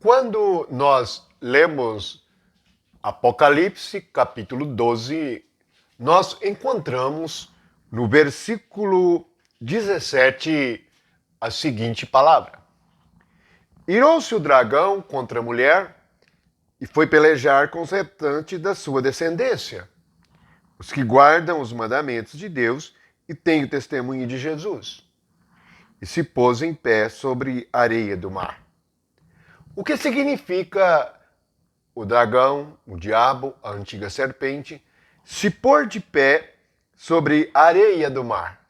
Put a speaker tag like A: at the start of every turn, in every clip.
A: Quando nós lemos Apocalipse, capítulo 12, nós encontramos no versículo 17 a seguinte palavra: Irou-se o dragão contra a mulher e foi pelejar com os restantes da sua descendência, os que guardam os mandamentos de Deus e têm o testemunho de Jesus, e se pôs em pé sobre a areia do mar. O que significa o dragão, o diabo, a antiga serpente, se pôr de pé sobre a areia do mar?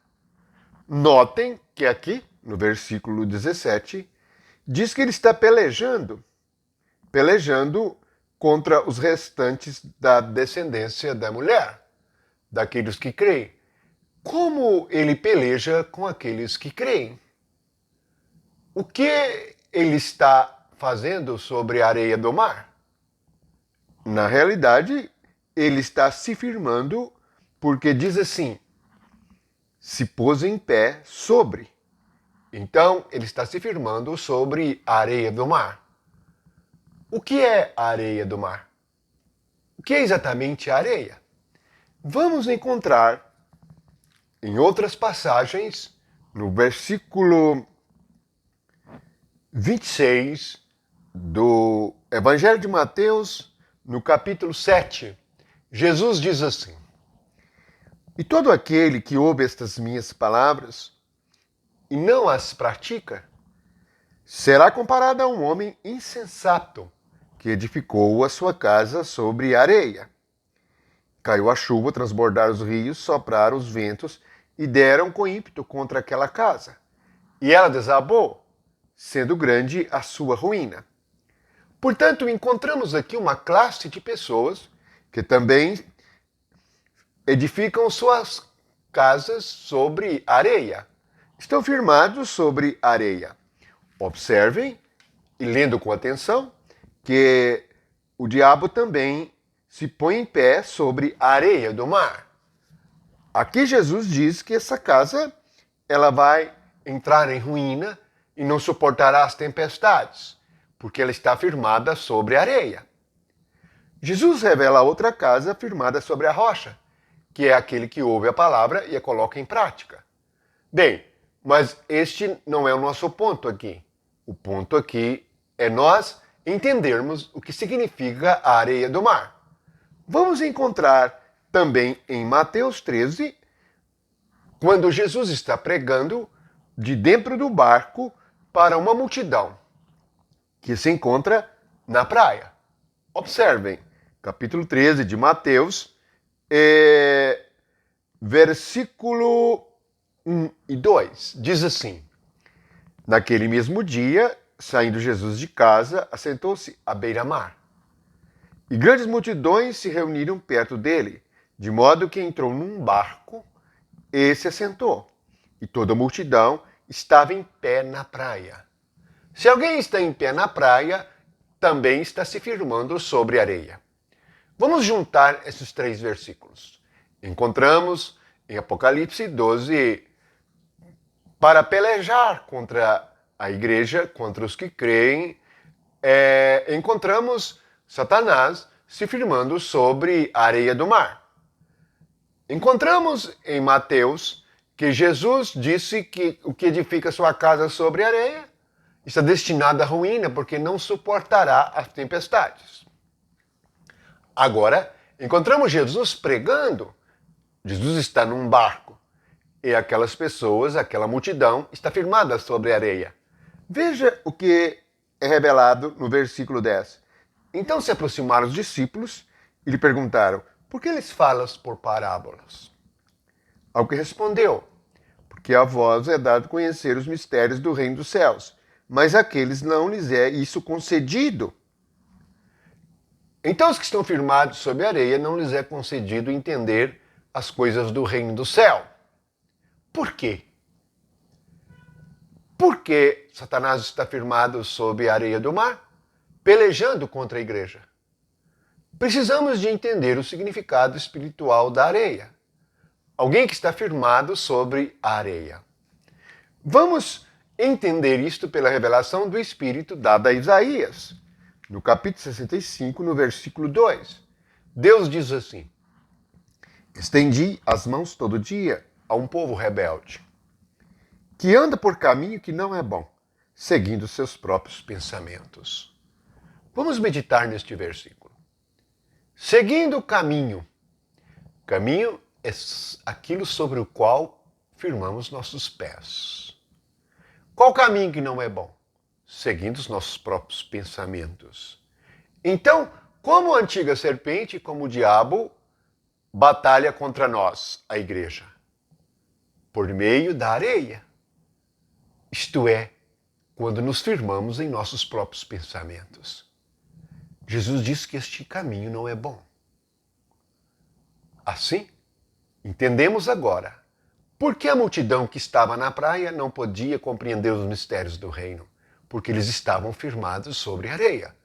A: Notem que aqui, no versículo 17, diz que ele está pelejando contra os restantes da descendência da mulher, daqueles que creem. Como ele peleja com aqueles que creem? O que ele está fazendo sobre a areia do mar? Na realidade, ele está se firmando, porque diz assim: se pôs em pé sobre. Então, ele está se firmando sobre a areia do mar. O que é a areia do mar? O que é exatamente a areia? Vamos encontrar em outras passagens, no versículo 26 do Evangelho de Mateus, no capítulo 7, Jesus diz assim: E todo aquele que ouve estas minhas palavras e não as pratica, será comparado a um homem insensato que edificou a sua casa sobre areia. Caiu a chuva, transbordaram os rios, sopraram os ventos e deram com ímpeto contra aquela casa. E ela desabou, sendo grande a sua ruína. Portanto, encontramos aqui uma classe de pessoas que também edificam suas casas sobre areia. Estão firmados sobre areia. Observem, e lendo com atenção, que o diabo também se põe em pé sobre a areia do mar. Aqui Jesus diz que essa casa ela vai entrar em ruína e não suportará as tempestades, porque ela está firmada sobre areia. Jesus revela outra casa firmada sobre a rocha, que é aquele que ouve a palavra e a coloca em prática. Bem, mas este não é o nosso ponto aqui. O ponto aqui é nós entendermos o que significa a areia do mar. Vamos encontrar também em Mateus 13, quando Jesus está pregando de dentro do barco para uma multidão que se encontra na praia. Observem, capítulo 13 de Mateus, versículo 1 e 2, diz assim: Naquele mesmo dia, saindo Jesus de casa, assentou-se à beira-mar. E grandes multidões se reuniram perto dele, de modo que entrou num barco e se assentou. E toda a multidão estava em pé na praia. Se alguém está em pé na praia, também está se firmando sobre areia. Vamos juntar esses três versículos. Encontramos em Apocalipse 12, para pelejar contra a igreja, contra os que creem, encontramos Satanás se firmando sobre a areia do mar. Encontramos em Mateus que Jesus disse que o que edifica sua casa sobre areia está destinado à ruína, porque não suportará as tempestades. Agora, encontramos Jesus pregando. Jesus está num barco e aquelas pessoas, aquela multidão, está firmada sobre a areia. Veja o que é revelado no versículo 10. Então se aproximaram os discípulos e lhe perguntaram: por que lhes falas por parábolas? Ao que respondeu: porque a vós é dado conhecer os mistérios do reino dos céus, mas àqueles não lhes é isso concedido. Então os que estão firmados sobre a areia não lhes é concedido entender as coisas do reino do céu. Por quê? Por que Satanás está firmado sobre a areia do mar, pelejando contra a igreja? Precisamos de entender o significado espiritual da areia. Alguém que está firmado sobre a areia. Vamos entender isto pela revelação do Espírito dada a Isaías. no capítulo 65, no versículo 2. Deus diz assim: estendi as mãos todo dia a um povo rebelde, que anda por caminho que não é bom, seguindo seus próprios pensamentos. Vamos meditar neste versículo. Seguindo o caminho. Caminho é aquilo sobre o qual firmamos nossos pés. Qual caminho que não é bom? Seguindo os nossos próprios pensamentos. Então, como a antiga serpente, como o diabo batalha contra nós, a igreja? Por meio da areia. Isto é, quando nos firmamos em nossos próprios pensamentos. Jesus diz que este caminho não é bom. Assim, entendemos agora por que a multidão que estava na praia não podia compreender os mistérios do reino. Porque eles estavam firmados sobre areia,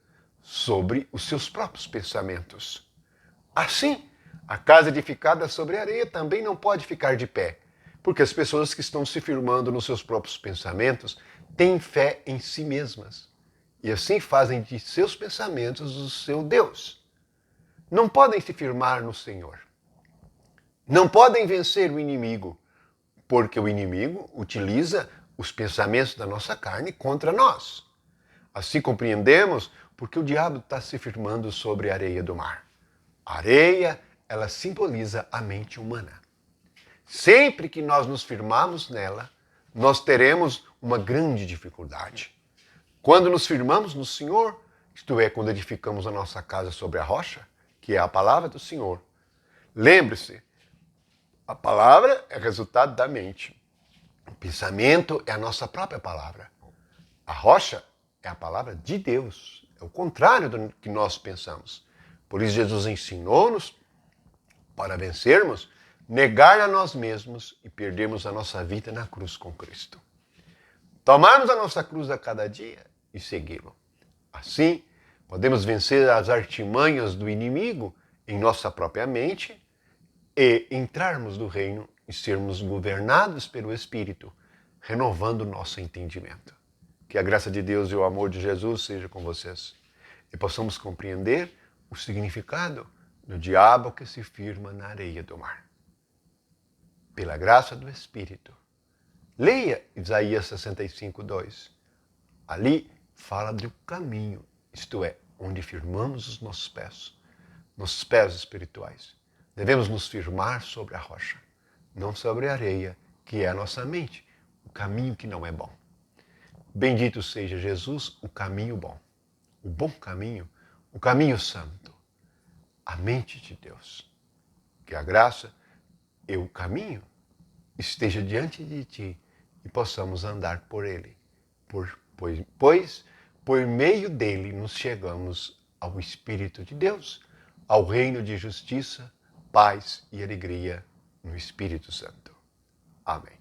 A: sobre os seus próprios pensamentos. Assim, a casa edificada sobre areia também não pode ficar de pé, porque as pessoas que estão se firmando nos seus próprios pensamentos têm fé em si mesmas. E assim fazem de seus pensamentos o seu Deus. Não podem se firmar no Senhor. Não podem vencer o inimigo, porque o inimigo utiliza os pensamentos da nossa carne contra nós. Assim compreendemos porque o diabo está se firmando sobre a areia do mar. A areia, ela simboliza a mente humana. Sempre que nós nos firmarmos nela, nós teremos uma grande dificuldade. Quando nos firmamos no Senhor, isto é, quando edificamos a nossa casa sobre a rocha, que é a palavra do Senhor, lembre-se, a palavra é resultado da mente. O pensamento é a nossa própria palavra. A rocha é a palavra de Deus. É o contrário do que nós pensamos. Por isso Jesus ensinou-nos, para vencermos, negar a nós mesmos e perdermos a nossa vida na cruz com Cristo. Tomarmos a nossa cruz a cada dia e segui-lo. Assim, podemos vencer as artimanhas do inimigo em nossa própria mente e entrarmos no reino e sermos governados pelo Espírito, renovando o nosso entendimento. Que a graça de Deus e o amor de Jesus seja com vocês e possamos compreender o significado do diabo que se firma na areia do mar. Pela graça do Espírito. Leia Isaías 65, 2. Ali fala do caminho, isto é, onde firmamos os nossos pés espirituais. Devemos nos firmar sobre a rocha, não sobre a areia, que é a nossa mente, o caminho que não é bom. Bendito seja Jesus, o caminho bom, o bom caminho, o caminho santo, a mente de Deus. Que a graça e o caminho esteja diante de ti e possamos andar por ele, pois por meio dele nos chegamos ao Espírito de Deus, ao reino de justiça, paz e alegria no Espírito Santo. Amém.